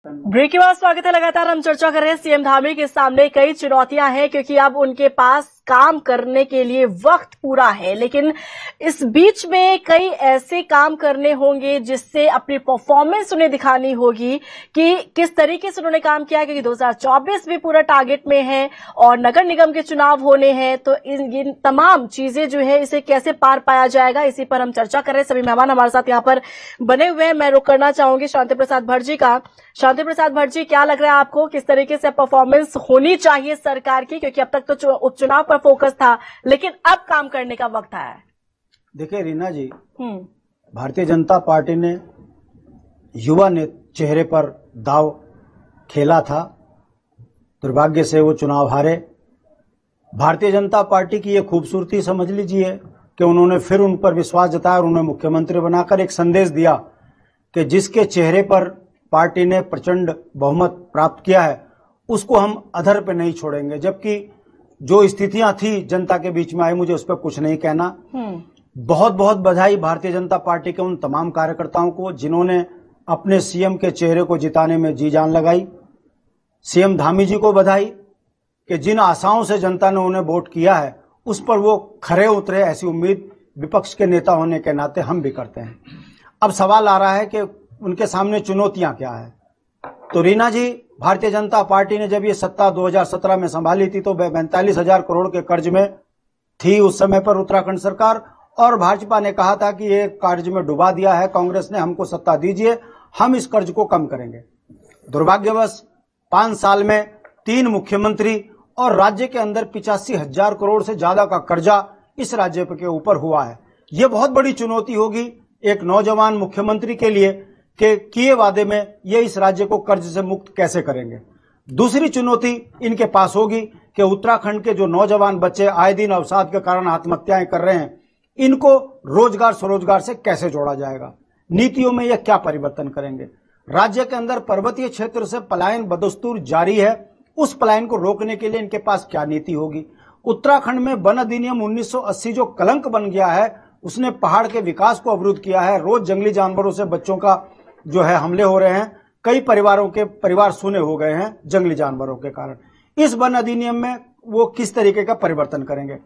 Break के बाद स्वागत है। लगातार हम चर्चा कर रहे हैं सीएम धामी के सामने कई चुनौतियां हैं, क्योंकि अब उनके पास काम करने के लिए वक्त पूरा है, लेकिन इस बीच में कई ऐसे काम करने होंगे जिससे अपनी परफॉर्मेंस उन्हें दिखानी होगी कि किस तरीके से उन्होंने काम किया, क्योंकि 2024 भी पूरा टारगेट में है और नगर निगम के चुनाव होने हैं। तो इन तमाम चीजें जो है इसे कैसे पार पाया जाएगा, इसी पर हम चर्चा कर रहे हैं। सभी मेहमान हमारे साथ यहाँ पर बने हुए हैं। मैं रुक करना चाहूंगी शांति प्रसाद भट्ट जी का। शांति प्रसाद भट्ट जी, क्या लग रहा है आपको, किस तरीके से परफॉर्मेंस होनी चाहिए सरकार की, क्योंकि अब तक तो उपचुनाव पर फोकस था, लेकिन अब काम करने का वक्त आया है। देखिए रीना जी, भारतीय जनता पार्टी ने युवा ने चेहरे पर दाव खेला था, दुर्भाग्य से वो चुनाव हारे। भारतीय जनता पार्टी की ये खूबसूरती समझ लीजिए कि उन्होंने फिर उन पर विश्वास जताया और उन्हें मुख्यमंत्री बनाकर एक संदेश दिया कि जिसके चेहरे पर पार्टी ने प्रचंड बहुमत प्राप्त किया है उसको हम अधर पे नहीं छोड़ेंगे। जबकि जो स्थितियां थी जनता के बीच में आई, मुझे उस पर कुछ नहीं कहना। बहुत बहुत बधाई भारतीय जनता पार्टी के उन तमाम कार्यकर्ताओं को जिन्होंने अपने सीएम के चेहरे को जिताने में जी जान लगाई। सीएम धामी जी को बधाई कि जिन आशाओं से जनता ने उन्हें वोट किया है उस पर वो खरे उतरे, ऐसी उम्मीद विपक्ष के नेता होने के नाते हम भी करते हैं। अब सवाल आ रहा है कि उनके सामने चुनौतियां क्या है। तो रीना जी, भारतीय जनता पार्टी ने जब ये सत्ता 2017 में संभाली थी तो 45,000 करोड़ के कर्ज में थी उस समय पर उत्तराखंड सरकार, और भाजपा ने कहा था कि ये कर्ज में डुबा दिया है कांग्रेस ने, हमको सत्ता दीजिए, हम इस कर्ज को कम करेंगे। दुर्भाग्यवश 5 साल में 3 मुख्यमंत्री और राज्य के अंदर 85,000 करोड़ से ज्यादा का कर्जा इस राज्य के ऊपर हुआ है। ये बहुत बड़ी चुनौती होगी एक नौजवान मुख्यमंत्री के लिए कि किए वादे में ये इस राज्य को कर्ज से मुक्त कैसे करेंगे। दूसरी चुनौती इनके पास होगी कि उत्तराखंड के जो नौजवान बच्चे आए दिन अवसाद के कारण आत्महत्याएं कर रहे हैं, इनको रोजगार स्वरोजगार से कैसे जोड़ा जाएगा, नीतियों में यह क्या परिवर्तन करेंगे। राज्य के अंदर पर्वतीय क्षेत्र से पलायन बदस्तूर जारी है, उस पलायन को रोकने के लिए इनके पास क्या नीति होगी। उत्तराखंड में वन अधिनियम 1980 जो कलंक बन गया है, उसने पहाड़ के विकास को अवरुद्ध किया है। रोज जंगली जानवरों से बच्चों का जो है हमले हो रहे हैं, कई परिवारों के परिवार सूने हो गए हैं जंगली जानवरों के कारण। इस वन अधिनियम में वो किस तरीके का परिवर्तन करेंगे।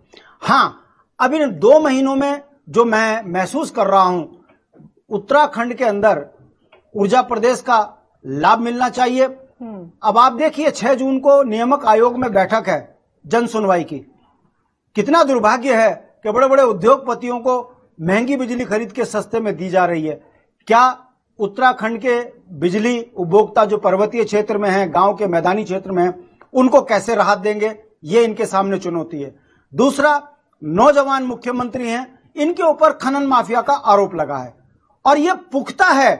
हाँ, अब इन 2 महीनों में जो मैं महसूस कर रहा हूं, उत्तराखंड के अंदर ऊर्जा प्रदेश का लाभ मिलना चाहिए। अब आप देखिए 6 जून को नियामक आयोग में बैठक है जन सुनवाई की। कितना दुर्भाग्य है कि बड़े बड़े उद्योगपतियों को महंगी बिजली खरीद के सस्ते में दी जा रही है। क्या उत्तराखंड के बिजली उपभोक्ता जो पर्वतीय क्षेत्र में हैं, गांव के मैदानी क्षेत्र में हैं, उनको कैसे राहत देंगे, ये इनके सामने चुनौती है। दूसरा, नौजवान मुख्यमंत्री हैं, इनके ऊपर खनन माफिया का आरोप लगा है और ये पुख्ता है।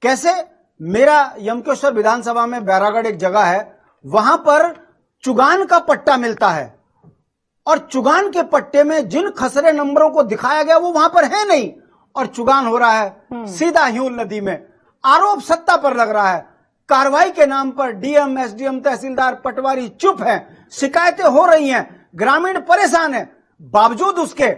कैसे? मेरा यमकेश्वर विधानसभा में बैरागढ़ एक जगह है, वहां पर चुगान का पट्टा मिलता है और चुगान के पट्टे में जिन खसरे नंबरों को दिखाया गया वो वहां पर है नहीं, और चुगान हो रहा है सीधा ह्यूल नदी में। आरोप सत्ता पर लग रहा है, कार्रवाई के नाम पर डीएम, एसडीएम, तहसीलदार, पटवारी चुप हैं, शिकायतें हो रही हैं, ग्रामीण परेशान है। बावजूद उसके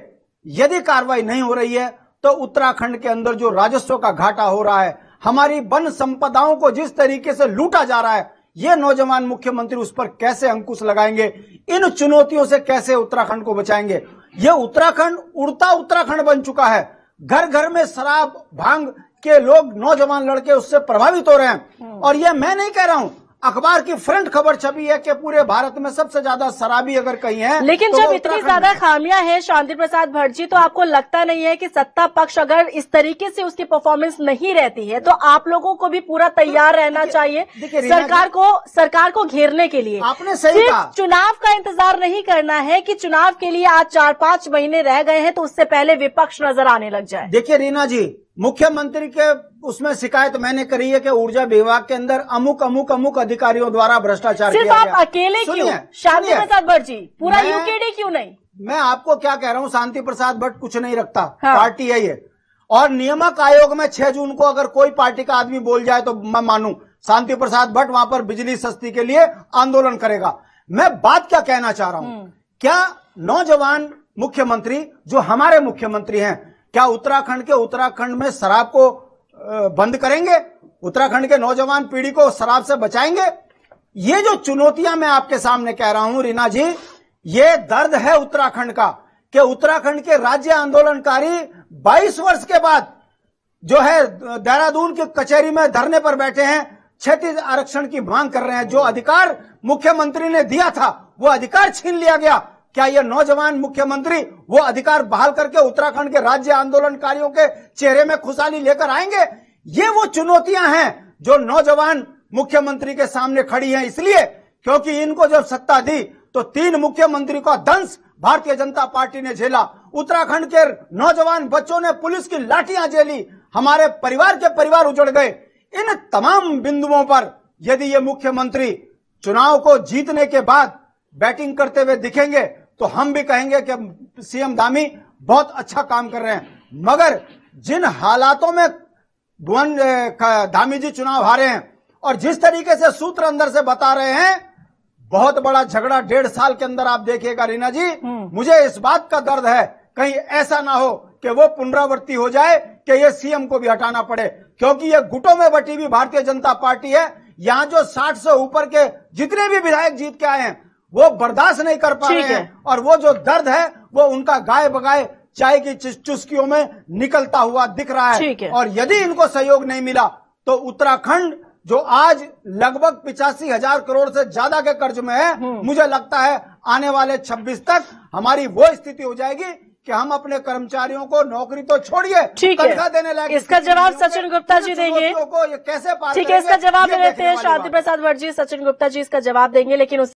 यदि कार्रवाई नहीं हो रही है तो उत्तराखंड के अंदर जो राजस्व का घाटा हो रहा है, हमारी वन संपदाओं को जिस तरीके से लूटा जा रहा है, ये नौजवान मुख्यमंत्री उस पर कैसे अंकुश लगाएंगे, इन चुनौतियों से कैसे उत्तराखंड को बचाएंगे। ये उत्तराखंड उड़ता उत्तराखंड बन चुका है। घर घर में शराब भांग के लोग, नौजवान लड़के उससे प्रभावित हो रहे हैं। और ये मैं नहीं कह रहा हूं, अखबार की फ्रंट खबर छपी है कि पूरे भारत में सबसे ज्यादा शराबी अगर कहीं है, लेकिन तो जब इतनी ज्यादा खामियां हैं शांति प्रसाद भट्ट जी, तो आपको लगता नहीं है कि सत्ता पक्ष अगर इस तरीके से उसकी परफॉर्मेंस नहीं रहती है तो आप लोगों को भी पूरा तैयार रहना चाहिए सरकार को घेरने के लिए। आपने सही कहा, चुनाव का इंतजार नहीं करना है कि चुनाव के लिए आज 4-5 महीने रह गए हैं तो उससे पहले विपक्ष नजर आने लग जाए। देखिए रीना जी, मुख्यमंत्री के उसमें शिकायत मैंने करी है कि ऊर्जा विभाग के अंदर अमुक अधिकारियों द्वारा भ्रष्टाचार किया गया। सिर्फ आप अकेले क्यों शांति प्रसाद भट्ट जी, पूरा यूकेडी क्यों नहीं? मैं आपको क्या कह रहा हूं, शांति प्रसाद भट्ट कुछ नहीं रखता। हाँ। पार्टी है ये, और नियामक आयोग में 6 जून को अगर कोई पार्टी का आदमी बोल जाए तो मैं मानूं शांति प्रसाद भट्ट वहां पर बिजली सस्ती के लिए आंदोलन करेगा। मैं बात क्या कहना चाह रहा हूं, क्या नौजवान मुख्यमंत्री जो हमारे मुख्यमंत्री हैं, क्या उत्तराखंड में शराब को बंद करेंगे? उत्तराखंड के नौजवान पीढ़ी को शराब से बचाएंगे? ये जो चुनौतियां मैं आपके सामने कह रहा हूं रीना जी, ये दर्द है उत्तराखंड का कि उत्तराखंड के राज्य आंदोलनकारी 22 वर्ष के बाद जो है देहरादून की कचहरी में धरने पर बैठे हैं, क्षैतिज आरक्षण की मांग कर रहे हैं। जो अधिकार मुख्यमंत्री ने दिया था वो अधिकार छीन लिया गया। क्या ये नौजवान मुख्यमंत्री वो अधिकार बहाल करके उत्तराखंड के राज्य आंदोलनकारियों के चेहरे में खुशहाली लेकर आएंगे? ये वो चुनौतियां हैं जो नौजवान मुख्यमंत्री के सामने खड़ी हैं, इसलिए क्योंकि इनको जब सत्ता दी तो 3 मुख्यमंत्री का दंश भारतीय जनता पार्टी ने झेला। उत्तराखंड के नौजवान बच्चों ने पुलिस की लाठियां झेली, हमारे परिवार के परिवार उजड़ गए। इन तमाम बिंदुओं पर यदि ये मुख्यमंत्री चुनाव को जीतने के बाद बैटिंग करते हुए दिखेंगे तो हम भी कहेंगे कि सीएम धामी बहुत अच्छा काम कर रहे हैं। मगर जिन हालातों में धामी जी चुनाव हारे हैं और जिस तरीके से सूत्र अंदर से बता रहे हैं, बहुत बड़ा झगड़ा 1.5 साल के अंदर आप देखिएगा रीना जी। मुझे इस बात का दर्द है कहीं ऐसा ना हो कि वो पुनरावृत्ति हो जाए कि ये सीएम को भी हटाना पड़े, क्योंकि ये गुटों में बटी हुई भारतीय जनता पार्टी है। यहाँ जो 60 से ऊपर के जितने भी विधायक जीत के आए हैं वो बर्दाश्त नहीं कर पा रहे हैं, और वो जो दर्द है वो उनका गाय बगाए चाय की चुस्कियों में निकलता हुआ दिख रहा है। और यदि इनको सहयोग नहीं मिला तो उत्तराखंड जो आज लगभग 85,000 करोड़ से ज्यादा के कर्ज में है, मुझे लगता है आने वाले 26 तक हमारी वो स्थिति हो जाएगी कि हम अपने कर्मचारियों को नौकरी तो छोड़िए तनख्वाह देने लायक। इसका जवाब सचिन गुप्ता जी देंगे। ये कैसे ठीक है, इसका जवाब दे देते हैं शांति प्रसाद वर्जी। सचिन गुप्ता जी इसका जवाब देंगे, लेकिन